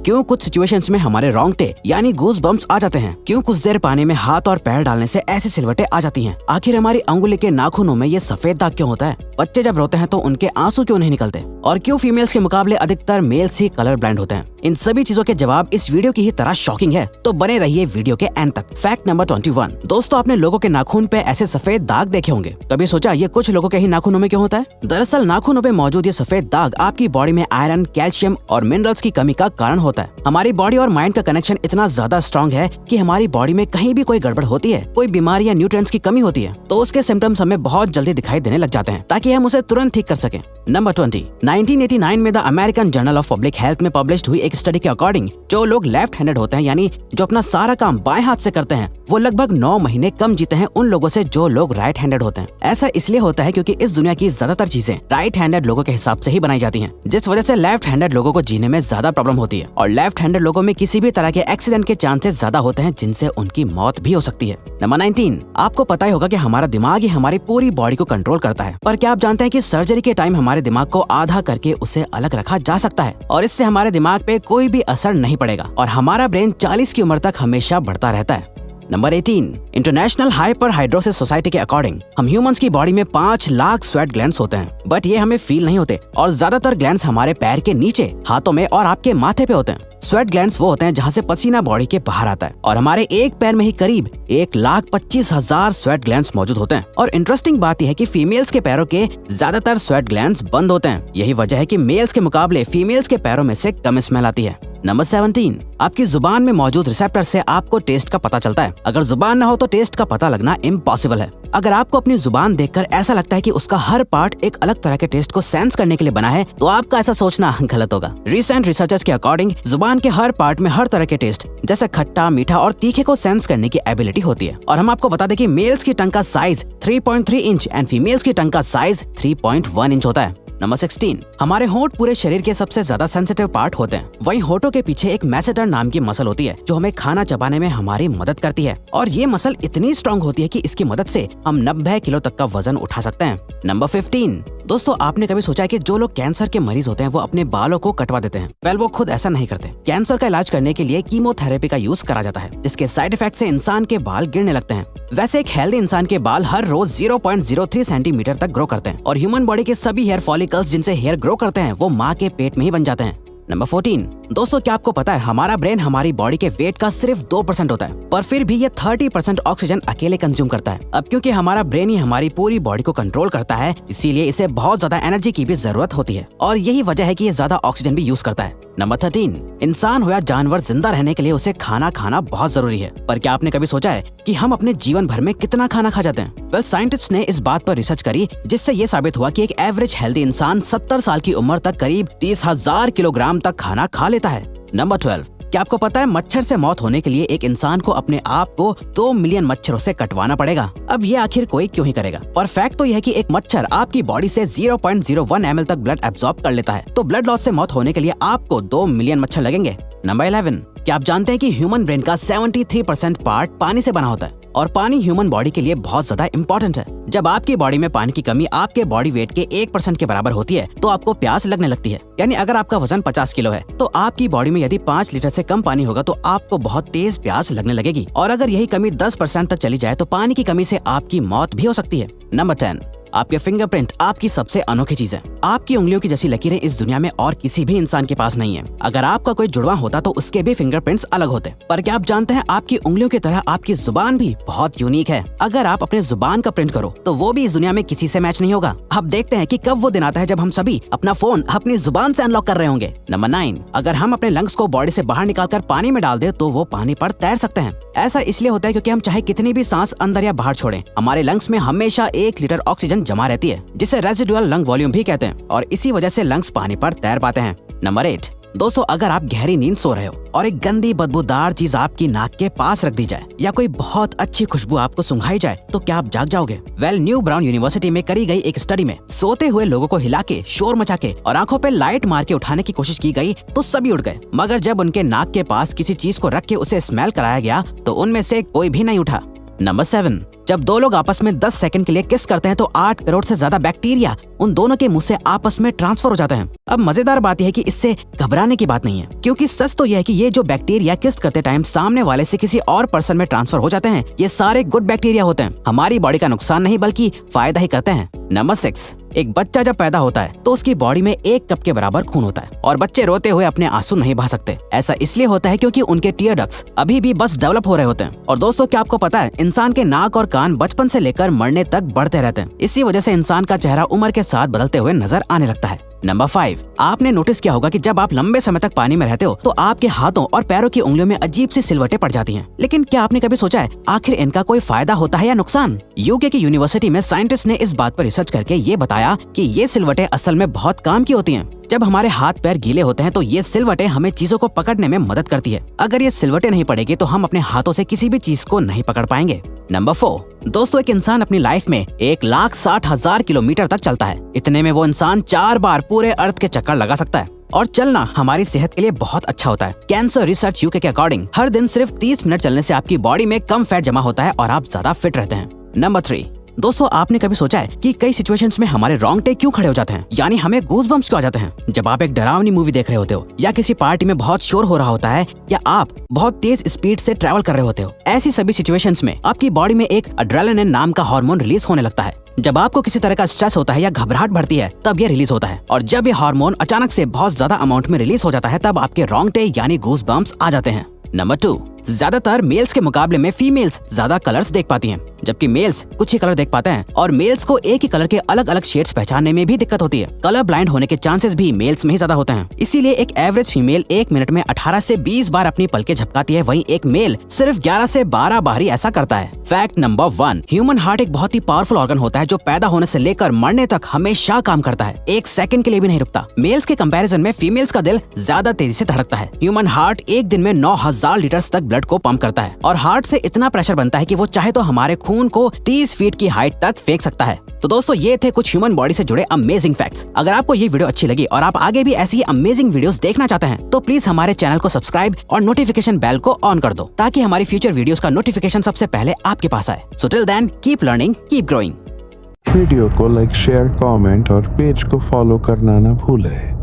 क्यों कुछ सिचुएशंस में हमारे रोंगटे यानी गूज बम्प्स आ जाते हैं, क्यों कुछ देर पानी में हाथ और पैर डालने से ऐसी सिलवटें आ जाती हैं, आखिर हमारी अंगुली के नाखूनों में ये सफेद दाग क्यों होता है, बच्चे जब रोते हैं तो उनके आंसू क्यों नहीं निकलते, और क्यों फीमेल्स के मुकाबले अधिकतर मेल्स ही कलर ब्लाइंड होते हैं। इन सभी चीजों के जवाब इस वीडियो की ही तरह शॉकिंग है, तो बने रहिए वीडियो के एंड तक। Fact number 21। दोस्तों, आपने लोगों के नाखून पे ऐसे सफेद दाग देखे होंगे। कभी सोचा ये कुछ लोगों के ही नाखूनों में क्यों होता है? दरअसल नाखूनों पे मौजूद ये सफेद दाग आपकी बॉडी में आयरन, कैल्शियम और मिनरल्स की कमी का कारण होता है। हमारी बॉडी और माइंड का कनेक्शन इतना ज्यादा स्ट्रॉन्ग है कि हमारी बॉडी में कहीं भी कोई गड़बड़ होती है, कोई बीमारी या न्यूट्रिएंट्स की कमी होती है, तो उसके सिम्टम्स हमें बहुत जल्दी दिखाई देने लग जाते हैं, ताकि हम उसे तुरंत ठीक कर सकें। नंबर 20। 1989 में the American journal of public health में पब्लिश्ड हुई एक स्टडी के अकॉर्डिंग जो लोग लेफ्ट हैंडेड होते हैं, यानी जो अपना सारा काम बाएं हाथ से करते हैं, वो लगभग 9 महीने कम जीते हैं उन लोगों से जो लोग राइट हैंडेड होते हैं। ऐसा इसलिए होता है क्योंकि इस दुनिया की ज्यादातर चीजें राइट हैंडेड लोगों के हिसाब से ही बनाई जाती हैं, जिस वजह से लेफ्ट हैंडेड लोगों को जीने में ज्यादा प्रॉब्लम होती है, और लेफ्ट हैंडेड लोगों में किसी भी तरह के एक्सीडेंट के चांसेस ज्यादा होते हैं, जिनसे उनकी मौत भी हो सकती है। नंबर 19। आपको पता ही होगा कि हमारा दिमाग ही हमारी पूरी बॉडी को कंट्रोल करता है, पर क्या आप जानते हैं कि सर्जरी के टाइम हमारे दिमाग को आधा करके उसे अलग रखा जा सकता है, और इससे हमारे दिमाग पे कोई भी असर नहीं पड़ेगा, और हमारा ब्रेन 40 की उम्र तक हमेशा बढ़ता रहता है। नंबर 18। इंटरनेशनल हाइपरहाइड्रोसिस सोसाइटी के अकॉर्डिंग हम ह्यूमंस की बॉडी में 5 लाख स्वेट ग्लैंड्स होते हैं, बट ये हमें फील नहीं होते, और ज्यादातर ग्लैंड्स हमारे पैर के नीचे, हाथों में और आपके माथे पे होते हैं। स्वेट ग्लैंड्स वो होते हैं जहाँ से पसीना बॉडी के बाहर आता है, और हमारे एक पैर में ही करीब 1,25,000 स्वेट ग्लैंड्स मौजूद होते हैं। और इंटरेस्टिंग बात यह है कि फीमेल्स के पैरों के ज्यादातर स्वेट ग्लैंड्स बंद होते हैं। यही वजह है कि मेल्स के मुकाबले फीमेल्स के पैरों में से कम स्मेल आती है। नंबर 17। आपकी जुबान में मौजूद रिसेप्टर से आपको टेस्ट का पता चलता है। अगर जुबान न हो तो टेस्ट का पता लगना इम्पॉसिबल है। अगर आपको अपनी जुबान देखकर ऐसा लगता है कि उसका हर पार्ट एक अलग तरह के टेस्ट को सेंस करने के लिए बना है, तो आपका ऐसा सोचना गलत होगा। रिसेंट रिसर्चर्स के अकॉर्डिंग जुबान के हर पार्ट में हर तरह के टेस्ट जैसे खट्टा, मीठा और तीखे को सेंस करने की एबिलिटी होती है। और हम आपको बता दें कि मेल्स की टंग का साइज 3.3 इंच एंड फीमेल्स की टंग का साइज 3.1 इंच होता है। नंबर 16। हमारे होंठ पूरे शरीर के सबसे ज्यादा सेंसिटिव पार्ट होते हैं। वहीं होठों के पीछे एक मैसेटर नाम की मसल होती है, जो हमें खाना चबाने में हमारी मदद करती है, और ये मसल इतनी स्ट्रॉन्ग होती है कि इसकी मदद से हम 90 किलो तक का वजन उठा सकते हैं। नंबर 15। दोस्तों, आपने कभी सोचा है कि जो लोग कैंसर के मरीज होते हैं वो अपने बालों को कटवा देते हैं? वेल, वो खुद ऐसा नहीं करते। कैंसर का इलाज करने के लिए कीमोथेरेपी का यूज करा जाता है, जिसके साइड इफेक्ट से इंसान के बाल गिरने लगते हैं। वैसे एक हेल्दी इंसान के बाल हर रोज 0.03 सेंटीमीटर तक ग्रो करते हैं, और ह्यूमन बॉडी के सभी हेयर फॉलिकल्स जिनसे हेयर ग्रो करते हैं वो माँ के पेट में ही बन जाते हैं। नंबर 14। दोस्तों, क्या आपको पता है हमारा ब्रेन हमारी बॉडी के वेट का सिर्फ 2% होता है, पर फिर भी ये 30% ऑक्सीजन अकेले कंज्यूम करता है। अब क्योंकि हमारा ब्रेन ही हमारी पूरी बॉडी को कंट्रोल करता है, इसीलिए इसे बहुत ज्यादा एनर्जी की भी जरूरत होती है, और यही वजह है कि ये ज्यादा ऑक्सीजन भी यूज करता है। नंबर 13। इंसान हो या जानवर, जिंदा रहने के लिए उसे खाना खाना बहुत जरूरी है, पर क्या आपने कभी सोचा है कि हम अपने जीवन भर में कितना खाना खा जाते हैं? वेल, साइंटिस्ट ने इस बात पर रिसर्च करी, जिससे ये साबित हुआ कि एक एवरेज हेल्दी इंसान 70 साल की उम्र तक करीब 30,000 किलोग्राम तक खाना खा लेता है। नंबर 12। क्या आपको पता है मच्छर से मौत होने के लिए एक इंसान को अपने आप को 2 मिलियन मच्छरों से कटवाना पड़ेगा? अब ये आखिर कोई क्यों ही करेगा? पर फैक्ट तो यह है कि एक मच्छर आपकी बॉडी से 0.01 ml तक ब्लड एब्जॉर्ब कर लेता है, तो ब्लड लॉस से मौत होने के लिए आपको 2 मिलियन मच्छर लगेंगे। नंबर 11। क्या आप जानते हैं कि ह्यूमन ब्रेन का 73% पार्ट पानी से बना होता है, और पानी ह्यूमन बॉडी के लिए बहुत ज्यादा इंपॉर्टेंट है। जब आपकी बॉडी में पानी की कमी आपके बॉडी वेट के 1% के बराबर होती है, तो आपको प्यास लगने लगती है। यानी अगर आपका वजन 50 किलो है, तो आपकी बॉडी में यदि 5 लीटर से कम पानी होगा, तो आपको बहुत तेज प्यास लगने लगेगी, और अगर यही कमी 10% तक चली जाए, तो पानी की कमी से आपकी मौत भी हो सकती है। नंबर 10। आपके फिंगरप्रिंट आपकी सबसे अनोखी चीज है। आपकी उंगलियों की जैसी लकीरें इस दुनिया में और किसी भी इंसान के पास नहीं है। अगर आपका कोई जुड़वा होता तो उसके भी फिंगरप्रिंट्स अलग होते, पर क्या आप जानते हैं आपकी उंगलियों की तरह आपकी जुबान भी बहुत यूनिक है। अगर आप अपने जुबान का प्रिंट करो तो वो भी इस दुनिया में किसी से मैच नहीं होगा। अब देखते हैं कि कब वो दिन आता है जब हम सभी अपना फोन अपनी जुबान से अनलॉक कर रहे होंगे। नंबर 9। अगर हम अपने लंग्स को बॉडी से बाहर निकालकर पानी में डाल दे तो वो पानी पर तैर सकते हैं। ऐसा इसलिए होता है क्योंकि हम चाहे कितनी भी सांस अंदर या बाहर छोड़ें, हमारे लंग्स में हमेशा 1 लीटर ऑक्सीजन जमा रहती है, जिसे रेजिडुअल लंग वॉल्यूम भी कहते हैं, और इसी वजह से लंग्स पानी पर तैर पाते हैं। नंबर 8। दोस्तों, अगर आप गहरी नींद सो रहे हो और एक गंदी बदबूदार चीज आपकी नाक के पास रख दी जाए, या कोई बहुत अच्छी खुशबू आपको सुंघाई जाए, तो क्या आप जाग जाओगे? वेल, न्यू ब्राउन यूनिवर्सिटी में करी गई एक स्टडी में सोते हुए लोगों को हिला के, शोर मचा के और आंखों पे लाइट मार के उठाने की कोशिश की गई तो सभी उठ गए, मगर जब उनके नाक के पास किसी चीज को रख के उसे स्मेल कराया गया तो उनमें से कोई भी नहीं उठा। नंबर 7। जब दो लोग आपस में 10 सेकंड के लिए किस करते हैं तो 8 करोड़ से ज्यादा बैक्टीरिया उन दोनों के मुंह से आपस में ट्रांसफर हो जाते हैं। अब मजेदार बात यह है कि इससे घबराने की बात नहीं है, क्योंकि सच तो यह है कि ये जो बैक्टीरिया किस करते टाइम सामने वाले से किसी और पर्सन में ट्रांसफर हो जाते हैं, ये सारे गुड बैक्टीरिया होते हैं, हमारी बॉडी का नुकसान नहीं बल्कि फायदा ही करते हैं। नंबर 6, एक बच्चा जब पैदा होता है तो उसकी बॉडी में 1 कप के बराबर खून होता है और बच्चे रोते हुए अपने आंसू नहीं बहा सकते। ऐसा इसलिए होता है क्योंकि उनके टीयर डक्ट्स अभी भी बस डेवलप हो रहे होते हैं। और दोस्तों, क्या आपको पता है इंसान के नाक और कान बचपन से लेकर मरने तक बढ़ते रहते हैं। इसी वजह से इंसान का चेहरा उम्र के साथ बदलते हुए नजर आने लगता है। नंबर 5, आपने नोटिस किया होगा कि जब आप लंबे समय तक पानी में रहते हो तो आपके हाथों और पैरों की उंगलियों में अजीब सी सिलवटें पड़ जाती हैं। लेकिन क्या आपने कभी सोचा है आखिर इनका कोई फायदा होता है या नुकसान? यूके की यूनिवर्सिटी में साइंटिस्ट ने इस बात पर रिसर्च करके ये बताया कि ये सिलवटें असल में बहुत काम की होती हैं। जब हमारे हाथ पैर गीले होते हैं तो ये सिलवटें हमें चीजों को पकड़ने में मदद करती है। अगर ये सिलवटें नहीं पड़ेगी तो हम अपने हाथों से किसी भी चीज को नहीं पकड़ पाएंगे। नंबर 4, दोस्तों, एक इंसान अपनी लाइफ में 1,60,000 किलोमीटर तक चलता है। इतने में वो इंसान 4 बार पूरे अर्थ के चक्कर लगा सकता है और चलना हमारी सेहत के लिए बहुत अच्छा होता है। कैंसर रिसर्च यूके के अकॉर्डिंग हर दिन सिर्फ 30 मिनट चलने से आपकी बॉडी में कम फैट जमा होता है और आप ज्यादा फिट रहते हैं। नंबर 3, दोस्तों, आपने कभी सोचा है कि कई सिचुएशंस में हमारे रोंगटे क्यों खड़े हो जाते हैं, यानी हमें गूज़बम्प्स क्यों आ जाते हैं? जब आप एक डरावनी मूवी देख रहे होते हो या किसी पार्टी में बहुत शोर हो रहा होता है या आप बहुत तेज स्पीड से ट्रैवल कर रहे होते हो, ऐसी सभी सिचुएशंस में आपकी बॉडी में एक एड्रेनालिन नाम का हार्मोन रिलीज होने लगता है। जब आपको किसी तरह का स्ट्रेस होता है या घबराहट बढ़ती है तब ये रिलीज होता है और जब ये हार्मोन अचानक से बहुत ज्यादा अमाउंट में रिलीज हो जाता है तब आपके रोंगटे यानी गूज़बम्प्स आ जाते हैं। नंबर 2, ज्यादातर मेल्स के मुकाबले में फीमेल्स ज्यादा कलर्स देख पाती हैं, जबकि मेल्स कुछ ही कलर देख पाते हैं और मेल्स को एक ही कलर के अलग अलग शेड्स पहचानने में भी दिक्कत होती है। कलर ब्लाइंड होने के चांसेस भी मेल्स में ही ज्यादा होते हैं। इसीलिए एक एवरेज फीमेल 1 मिनट में 18 से 20 बार अपनी पलकें झपकाती है, वहीं एक मेल सिर्फ 11 से 12 बार ही ऐसा करता है। फैक्ट नंबर 1, ह्यूमन हार्ट एक बहुत ही पावरफुल ऑर्गन होता है जो पैदा होने से लेकर मरने तक हमेशा काम करता है, 1 सेकंड के लिए भी नहीं रुकता। मेल्स के कंपैरिजन में फीमेल्स का दिल ज्यादा तेजी से धड़कता है। ह्यूमन हार्ट एक दिन में 9,000 लीटर तक ब्लड को पंप करता है और हार्ट से इतना प्रेशर बनता है कि वो चाहे तो हमारे खून को 30 फीट की हाइट तक फेंक सकता है। तो दोस्तों, ये थे कुछ ह्यूमन बॉडी से जुड़े अमेजिंग फैक्ट्स। अगर आपको ये वीडियो अच्छी लगी और आप आगे भी ऐसी अमेजिंग वीडियोस देखना चाहते हैं तो प्लीज हमारे चैनल को सब्सक्राइब और नोटिफिकेशन बेल को ऑन कर दो ताकि हमारी फ्यूचर वीडियोस का नोटिफिकेशन सबसे पहले आपके पास आए। So till then, keep learning, keep growing. Video को लाइक, शेयर, कमेंट और पेज को फॉलो करना ना भूलें।